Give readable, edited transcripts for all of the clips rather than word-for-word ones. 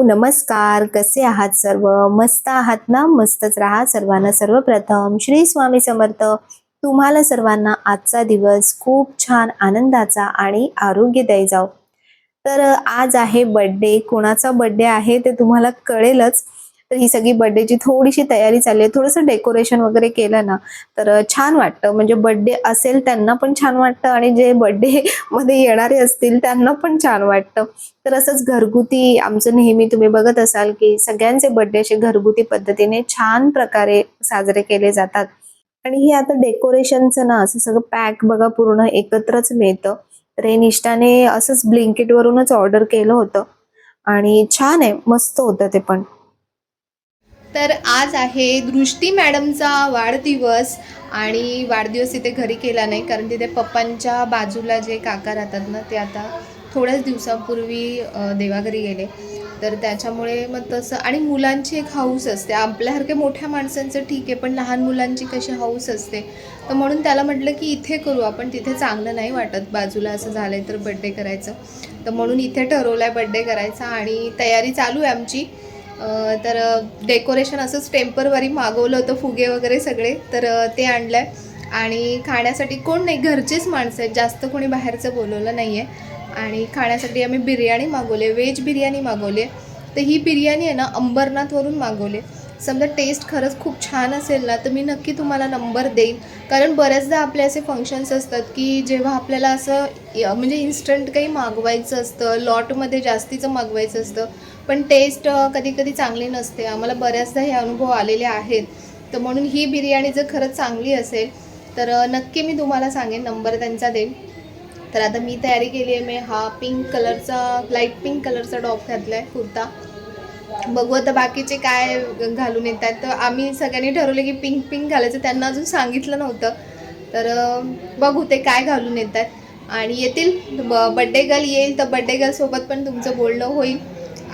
नमस्कार. कसे आहात सर्व? मस्त आहात ना? मस्तच राहा. सर्वांना सर्वप्रथम श्री स्वामी समर्थ. तुम्हाला सर्वांना आजचा दिवस खूप छान आनंदाचा आणि आरोग्यदायी जाओ. तर आज आहे बर्थडे. कोणाचा बर्थडे आहे ते तुम्हाला कळेलच. तर ही सगळी बर्थडेची थोडीशी तयारी चालली आहे. थोडंसं डेकोरेशन वगैरे केलं ना तर छान वाटतं. म्हणजे बर्थडे असेल त्यांना पण छान वाटतं आणि जे बर्थडे मध्ये येणारे असतील त्यांना पण छान वाटतं. तर असंच घरगुती आमचं नेहमी तुम्ही बघत असाल की सगळ्यांचे बर्थडे असे घरगुती पद्धतीने छान प्रकारे साजरे केले जातात. आणि हे आता डेकोरेशनचं ना असं सगळं पॅक बघा पूर्ण एकत्रच मिळतं. तर हे निष्ठाने असंच ब्लिंकिट वरूनच ऑर्डर केलं होतं आणि छान आहे, मस्त होतं ते पण. तर आज आहे दृष्टी मॅडमचा वाढदिवस आणि वाढदिवस इथे घरी केला नाही कारण तिथे पप्पांच्या बाजूला जे काका राहतात ना ते आता थोड्याच दिवसांपूर्वी देवाघरी गेले. तर त्याच्यामुळे मग तसं आणि मुलांची एक हौस असते. आपल्यासारख्या मोठ्या माणसांचं ठीक आहे, पण लहान मुलांची कशी हौस असते. तर म्हणून त्याला म्हटलं की इथे करू आपण, तिथे चांगलं नाही वाटत बाजूला असं झालं तर बड्डे करायचं. तर म्हणून इथे ठरवलं आहे बड्डे करायचा आणि तयारी चालू आहे आमची. तर डेकोरेशन असंच टेम्परवरी मागवलं होतं, फुगे वगैरे सगळे. तर ते आणलं आहे आणि खाण्यासाठी कोण नाही, घरचेच माणसं आहेत, जास्त कोणी बाहेरचं बोलवलं नाही आहे. आणि खाण्यासाठी आम्ही बिर्याणी मागवली, व्हेज बिर्याणी मागवली आहे. तर ही बिर्याणी आहे ना अंबरनाथवरून मागवली. समजा टेस्ट खरंच खूप छान असेल ना तर मी नक्की तुम्हाला नंबर देईन. कारण बऱ्याचदा आपले असे फंक्शन्स असतात की जेव्हा आपल्याला असं म्हणजे इन्स्टंट काही मागवायचं असतं, लॉटमध्ये जास्तीचं मागवायचं असतं, पण टेस्ट कधी कधी चांगली नसते. आम्हाला बऱ्याचदा हे अनुभव आलेले आहेत. तर म्हणून ही बिर्याणी जर खरंच चांगली असेल तर नक्की मी तुम्हाला सांगेन, नंबर त्यांचा देईन. तर आता मी तयारी केली आहे. मी हा पिंक कलरचा, लाईट पिंक कलरचा टॉप घातला आहे, कुर्ता. बघू आता बाकीचे काय घालून येतात. तर आम्ही सगळ्यांनी ठरवलं की पिंक पिंक घालायचं, त्यांना अजून सांगितलं नव्हतं. तर बघू ते काय घालून येतात आणि येतील. बड्डे गर्ल येईल तर बड्डे गर्लसोबत पण तुमचं बोलणं होईल.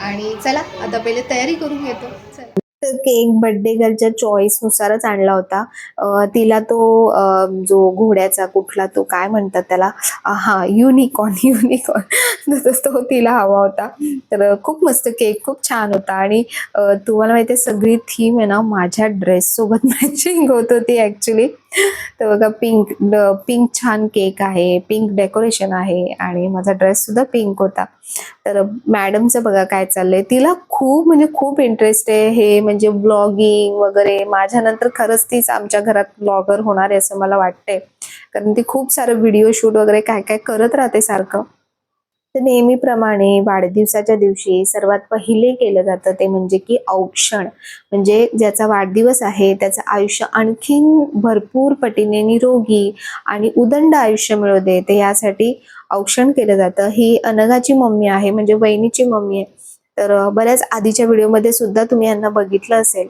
आणि चला आता पहिले तयारी करून घेतो. चला. तर केक बर्थडे गर्लच्या चॉईस नुसारच आणला होता. तिला तो जो घोड्याचा कुठला तो काय म्हणतात त्याला, हा युनिकॉर्न युनिकॉर्न तो तिला हवा होता. तर खूप मस्त केक, खूप छान होता. आणि तुम्हाला माहिती आहे सगळी थीम आहे ना माझ्या ड्रेस सोबत मॅचिंग होत होती ऍक्च्युली. तर बघा पिंक छान केक आहे, पिंक डेकोरेशन आहे आणि माझा ड्रेस सुद्धा पिंक होता. तर मॅडमचं बघा काय चाललंय, तिला खूप म्हणजे खूप इंटरेस्ट आहे हे म्हणजे ब्लॉगिंग वगैरे. माझ्यानंतर खरंच तीच आमच्या घरात ब्लॉगर होणार आहे असं मला वाटतंय, कारण ती खूप सारं व्हिडिओ शूट वगैरे काय काय करत राहते सारखं. तर नेहमीप्रमाणे वाढदिवसाच्या दिवशी सर्वात पहिले केलं जातं ते म्हणजे की औक्षण. म्हणजे ज्याचा वाढदिवस आहे त्याचं आयुष्य आणखीन भरपूर पटीने निरोगी आणि उदंड आयुष्य मिळू दे, ते यासाठी औक्षण केलं जातं. ही अनघाची मम्मी आहे, म्हणजे वहिनीची मम्मी आहे. तर बऱ्याच आधीच्या व्हिडिओमध्ये सुद्धा तुम्ही यांना बघितलं असेल.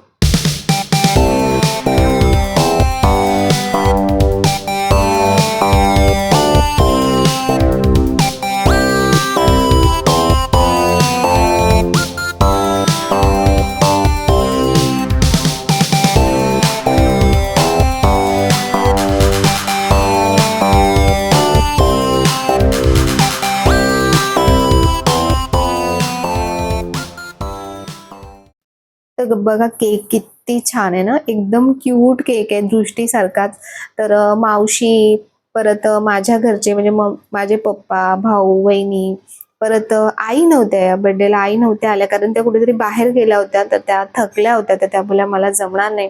तर बघा केक किती छान आहे ना, एकदम क्यूट केक आहे, दृष्टीसारखाच. तर मावशी, परत माझ्या घरचे म्हणजे माझे पप्पा, भाऊ, वहिनी, परत आई नव्हत्या या बर्थडेला. आई नव्हत्या आल्या कारण त्या कुठेतरी बाहेर गेल्या होत्या. तर त्या थकल्या होत्या, तर त्या बोलल्या मला जमणार नाही,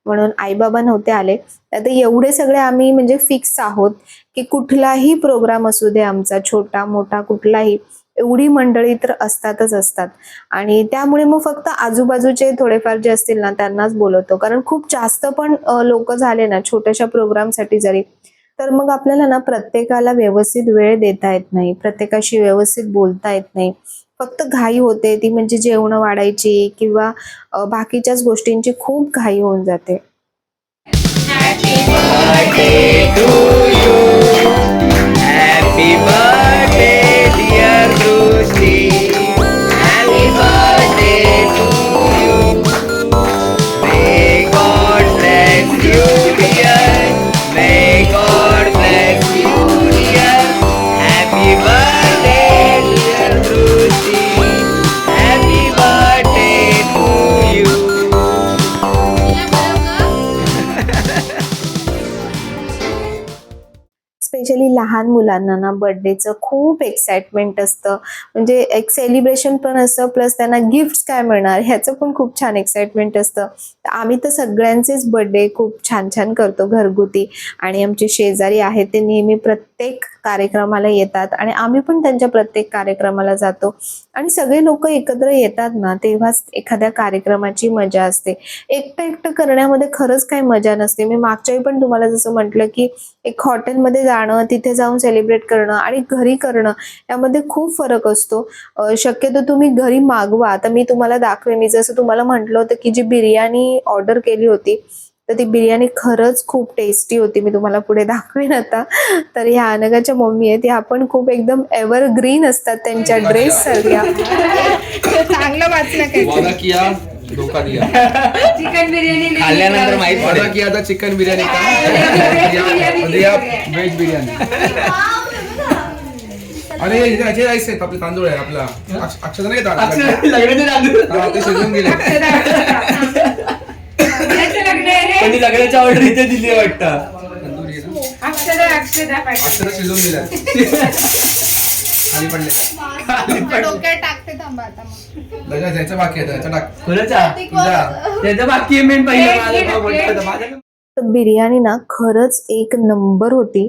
म्हणून आई बाबा नव्हते आले. आता एवढे सगळे आम्ही म्हणजे फिक्स आहोत की कुठलाही प्रोग्राम असू दे आमचा, छोटा मोठा कुठलाही, एवढी मंडळी तर असतातच असतात. आणि त्यामुळे मग फक्त आजूबाजूचे थोडेफार जे असतील ना त्यांनाच बोलवतो, कारण खूप जास्त पण लोक झाले ना छोट्याशा प्रोग्रामसाठी जरी, तर मग आपल्याला ना प्रत्येकाला व्यवस्थित वेळ देता येत नाही, प्रत्येकाशी व्यवस्थित बोलता येत नाही. फक्त घाई होते ती म्हणजे जेवण वाढायची किंवा बाकीच्याच गोष्टींची खूप घाई होऊन जाते. Happy birthday to you. Happy birthday, dear Rusti. Happy birthday to you. May God bless you, dear. May God bless you, dear. Happy birthday, dear Rusti. Happy birthday. Specially लहान मुलांना ना बर्थडेचं खूप एक्साइटमेंट असतं. म्हणजे एक सेलिब्रेशन पण असतं, plus त्यांना गिफ्ट्स काय मिळणार ह्याचं पण खूप छान एक्साइटमेंट असतं. आम्ही तर सगळ्यांचेच बर्थडे खूप छान छान करतो घरगुती, आणि आमचे शेजारी आहेत ते नेहमी प्रत्येक कार्यक्रमाला येतात आणि आम्ही पण त्यांच्या प्रत्येक कार्यक्रमाला जातो. आणि सगळे लोक एकत्र येतात ना, तेव्हाच एखाद्या कार्यक्रमाची मजा असते. एकटं एकटं करण्यामध्ये खरंच काही मजा नसते. मी मागच्या वेळी पण तुम्हाला जसं म्हटलं की एक हॉटेलमध्ये जाणं, तिथे जाऊन सेलिब्रेट करणं आणि घरी करणं यामध्ये खूप फरक असतो. शक्यतो तुम्ही घरी मागवा. आता मी तुम्हाला दाखवेन, मी जसं तुम्हाला म्हटलं होतं की जी बिर्याणी ऑर्डर केली होती, तर ती बिर्याणी खरंच खूप टेस्टी होती. मी तुम्हाला पुढे दाखवेन आता. तर ह्या अनघाच्या मम्मी आहेत, ह्या पण खूप एकदम एव्हरग्रीन असतात त्यांच्या ड्रेस सारख्या. चांगलं वाचलं काय वादा किया धोखा दिया. चिकन बिर्याणी खाल्ल्यानंतर माहित वादा पडेल. किया था चिकन बिर्याणी का वेज बिर्याणी. अरे इथे याचे राईस आहेत, आपले तांदूळ आहे आपला अक्षता नाही तांदूळ. हा, ते शिजवून गेले. लग्नाची ऑर्डर इथे दिली वाटतं. तंदुरी आहे ना? अक्षदा अक्षता शिजवून गेल्या. खाली पडले. डोक्यात टाकते, थांबा आता मग. लगा जायचं बाकी आहे त्याचा टाक. कोणाचा? त्याचं बाकी मेन तर बिर्याणी ना खरंच एक नंबर होती.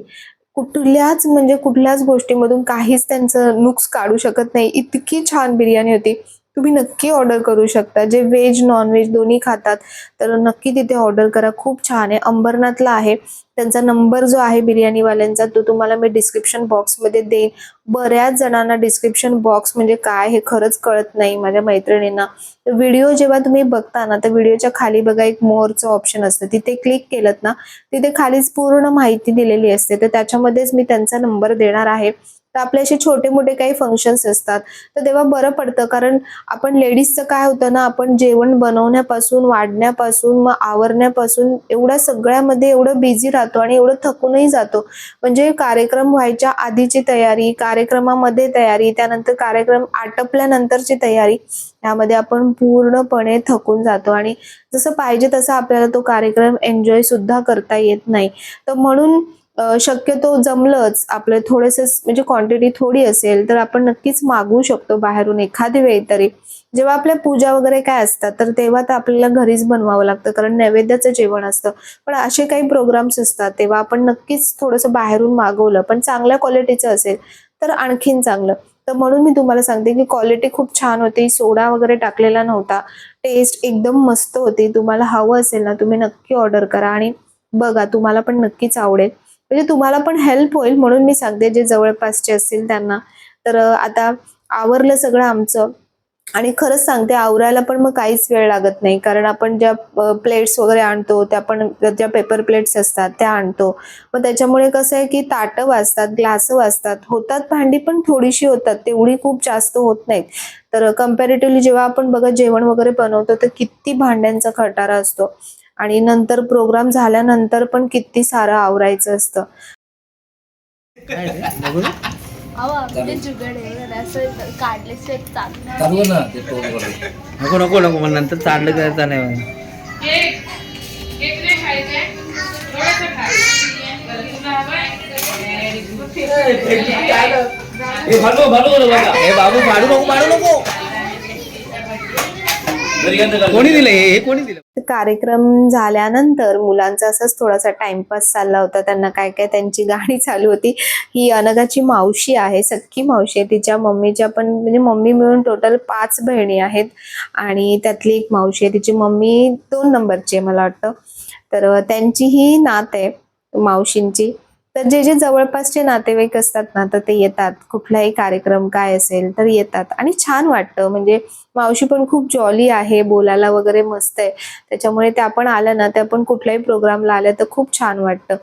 कुठल्याच गोष्टीमधून काहीच त्यांचं नुक्स काढू शकत नाही, इतकी छान बिर्याणी होती. तुम्ही नक्की ऑर्डर करू शकता. जे व्हेज नॉन व्हेज दोन्ही खातात तर नक्की तिथे ऑर्डर करा. खूप छान आहे. अंबरनाथला आहे. त्यांचा नंबर जो आहे बिर्याणीवाल्यांचा तो तुम्हाला मी डिस्क्रिप्शन बॉक्समध्ये देईन. बऱ्याच जणांना डिस्क्रिप्शन बॉक्स म्हणजे काय हे खरंच कळत नाही, माझ्या मैत्रिणींना. व्हिडिओ जेव्हा तुम्ही बघता ना, तर व्हिडिओच्या खाली बघा एक मोरचं ऑप्शन असतं, तिथे क्लिक केलं ना, तिथे खालीच पूर्ण माहिती दिलेली असते. तर त्याच्यामध्येच मी त्यांचा नंबर देणार आहे. तर आपले असे छोटे मोठे काही फंक्शन्स असतात तर तेव्हा बरं पडतं, कारण आपण लेडीजचं काय होतं ना, आपण जेवण बनवण्यापासून वाढण्यापासून मग आवरण्यापासून एवढ्या सगळ्यामध्ये एवढं बिझी राहतो आणि एवढं थकूनही जातो. म्हणजे कार्यक्रम व्हायच्या आधीची तयारी, कार्यक्रमामध्ये तयारी, त्यानंतर कार्यक्रम आटपल्यानंतरची तयारी, यामध्ये आपण पूर्णपणे थकून जातो आणि जसं पाहिजे तसं आपल्याला तो कार्यक्रम एन्जॉय सुद्धा करता येत नाही. तर म्हणून शक्यतो जमलंच आपलं थोडंसं म्हणजे क्वांटिटी थोडी असेल तर आपण नक्कीच मागवू शकतो बाहेरून एखादी वेळ तरी. जेव्हा आपल्या पूजा वगैरे काय असतात तर तेव्हा तर आपल्याला घरीच बनवावं लागतं, कारण नैवेद्याचं जेवण असतं. पण असे काही प्रोग्राम्स असतात तेव्हा आपण नक्कीच थोडंसं बाहेरून मागवलं, पण चांगल्या क्वालिटीचं असेल तर आणखीन चांगलं. तर म्हणून मी तुम्हाला सांगते की क्वालिटी खूप छान होती. सोडा वगैरे टाकलेला नव्हता. टेस्ट एकदम मस्त होती. तुम्हाला हवं असेल ना, तुम्ही नक्की ऑर्डर करा आणि बघा, तुम्हाला पण नक्कीच आवडेल. म्हणजे तुम्हाला पण हेल्प होईल म्हणून मी सांगते, जे जवळपासचे असतील त्यांना. तर आता आवरलं सगळं आमचं, आणि खरंच सांगते आवरायला पण मग काहीच वेळ लागत नाही, कारण आपण ज्या प्लेट्स वगैरे आणतो त्या पण ज्या पेपर प्लेट्स असतात त्या आणतो. मग त्याच्यामुळे कसं आहे की ताटं वाजतात, ग्लास वाजतात, होतात भांडी पण थोडीशी होतात, तेवढी खूप जास्त होत नाहीत. तर कम्पॅरेटिव्हली जेव्हा आपण बघा जेवण वगैरे बनवतो तर किती भांड्यांचा खटारा असतो, आणि नंतर प्रोग्राम झाल्यानंतर पण किती सारं आवरायचं असतं. नको नको नको, मग नंतर चाललं करायचं नाही मला. हे बाबू फाडू नको, फाडू नको. कोणी दिलं हे कोणी दिलं? कार्यक्रम झाल्यानंतर मुलांचा असाच थोडासा टाइमपास चालला होता. त्यांना काय काय त्यांची गाणी चालू होती. ही अनघाची मावशी आहे, सख्खी मावशी आहे. तिच्या मम्मीच्या पण म्हणजे मम्मी मिळून टोटल 5 बहिणी आहेत आणि त्यातली एक मावशी आहे. तिची मम्मी 2 नंबरची आहे मला वाटतं. तर त्यांची ही नात आहे मावशींची. तर जे जे जवळपासचे नातेवाईक असतात ना, तर ते येतात. कुठलाही कार्यक्रम काय असेल तर येतात आणि छान वाटतं. म्हणजे मावशी पण खूप जॉली आहे, बोलायला वगैरे मस्त आहे. त्याच्यामुळे त्या पण आल्या ना, त्या पण कुठल्याही प्रोग्रामला आल्या तर खूप छान वाटतं.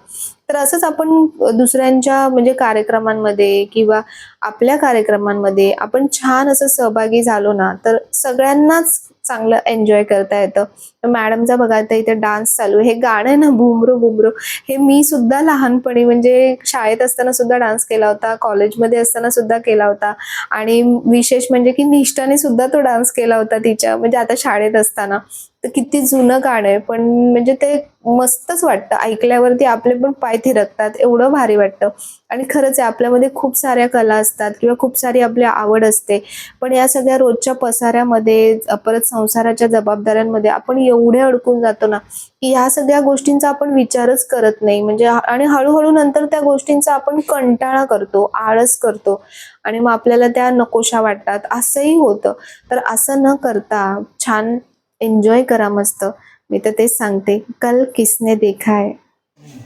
तर असंच आपण दुसऱ्यांच्या म्हणजे कार्यक्रमांमध्ये किंवा आपल्या कार्यक्रमांमध्ये आपण छान असं सहभागी झालो ना, तर सगळ्यांनाच चांगलं एन्जॉय करता येतं. तर मॅडमचा बघा आता इथे डान्स चालू आहे. हे गाणं आहे ना बुमरो बुमरो, हे मी सुद्धा लहानपणी म्हणजे शाळेत असताना सुद्धा डान्स केला होता, कॉलेजमध्ये असताना सुद्धा केला होता आणि विशेष म्हणजे की निष्ठाने सुद्धा तो डान्स केला होता तिच्या म्हणजे आता शाळेत असताना. तर किती जुनं गाणं आहे पण म्हणजे ते मस्तच वाटतं ऐकल्यावरती, आपले पण पाय थिरकतात, एवढं भारी वाटतं. आणि खरंच आहे आपल्यामध्ये खूप साऱ्या कला असतात किंवा खूप सारी आपली आवड असते, पण या सगळ्या रोजच्या पसाऱ्यामध्ये परत संसाराच्या जबाबदाऱ्यांमध्ये आपण एवढे अडकून जातो ना की ह्या सगळ्या गोष्टींचा आपण विचारच करत नाही म्हणजे आणि हळूहळू नंतर त्या गोष्टींचा आपण कंटाळा करतो, आळस करतो आणि मग आपल्याला त्या नकोशा वाटतात, असंही होतं. तर असं न करता छान एन्जॉय करा मस्त. मी तर तेच सांगते, कल किसने देखा है.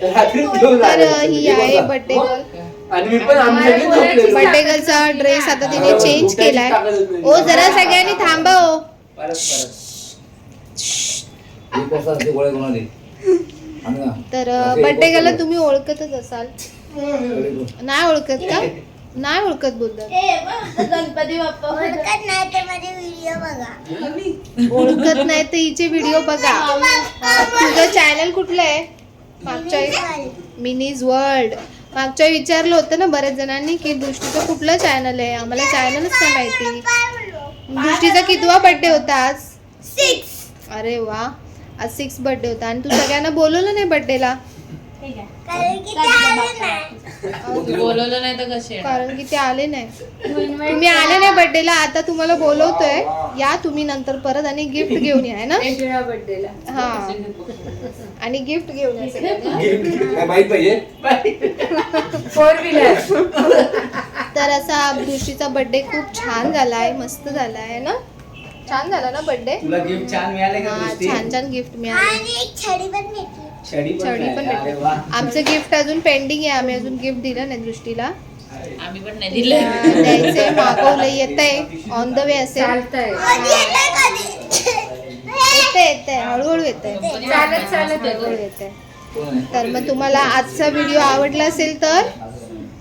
तर ही आहे बर्थडे गर्ल. आणि मी पण आम्ही सगळे झोपलेलो. बर्थडे गर्लचा ड्रेस आता तिने चेंज केलाय. ओ जरा सगळ्यांनी थांबा हो. तर बर्थडे गर्लला तुम्ही ओळखतच असाल. नाही ओळखत का? नाही ओळखत बोलतात. गणपती बाप्पा ओळखत नाही तर माझे व्हिडिओ बघा. ओळखत नाही तर हिचे व्हिडिओ बघा. तुझं चॅनल कुठलं आहे? मागच्या मिनीज वर्ल्ड. मागच्या विचारलं होतं ना बऱ्याच जणांनी की दृष्टीचं कुठलं चॅनल आहे, आम्हाला चॅनलच नाही माहिती. दृष्टीचा कितवा बर्थडे होता आज? 6. अरे वा, आज 6 बर्थडे होता आणि तू सगळ्यांना बोलवलं नाही बर्थडेला? कारण की ते आले नाही. बोलवलं नाही तर कसे कारण की ते आले नाही. तुम्ही आले नाही बर्थडेला, आता तुम्हाला बोलवतोय, या तुम्ही नंतर परत आणि गिफ्ट घेऊन या, है ना? बर्थडेला हा, आणि गिफ्ट घेऊन या सगळ्यांना. माहित पाहिजे 4 व्हीलर. तर असा दृष्टीचा बर्थडे खूप छान झालाय, मस्त झालाय ना? छान झाला ना बर्थडे? तुला गिफ्ट छान मिळाले का? हा, दृष्टी? छान छान गिफ्ट मिळाले. आणि एक छडी पण भेटली. छडी छडी पण मिळाली. अरे भेटली. वा. आमचं गिफ्ट अजून पेंडिंग आहे, आम्ही अजून गिफ्ट दिलं नाही दृष्टीला. आम्ही पण नाही दिले. द्यायचंय, मागवलं, येतंय, ऑन द वे असेल. चालतंय. कधी येणार कधी? येतंय हळूहळू येतंय, चालत चालत हळूहळू येतंय. तर मग तुम्हाला आजचा व्हिडिओ आवडला असेल तर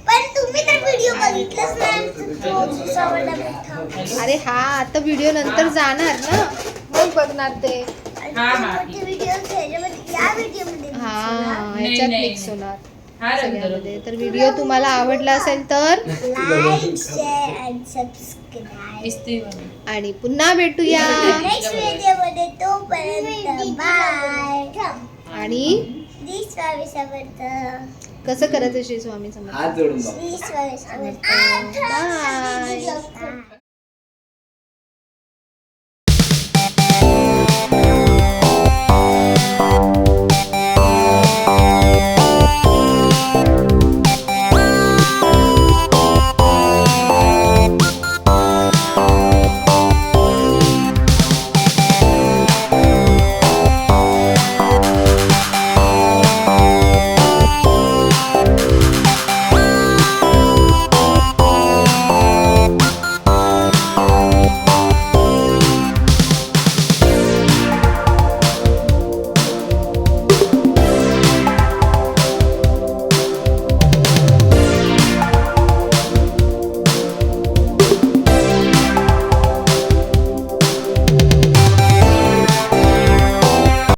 पण तुम्ही तर व्हिडिओ बघितलाच नाही. आवडला भेटला. अरे हा, आता व्हिडिओ नंतर जाणार ना, मग बघणार ते. मोठे व्हिडिओ ह्याच्यामध्ये या व्हिडिओमध्ये हा, नाही, ह्याच्यात नाही. मिक्स होणार हा सगळ्यामध्ये. तर व्हिडिओ तुम्हाला आवडला असेल तर लाईक शेअर आणि सबस्क्राईब. आणि पुन्हा भेटूया. नेक्स्ट व्हिडिओमध्ये तोपर्यंत बाय. आणि श्री स्वामी समर्थ. कसं करायचं श्री स्वामी समर्थ? हात जोडून बघ. श्री स्वामी समर्थ. बाय. बाय.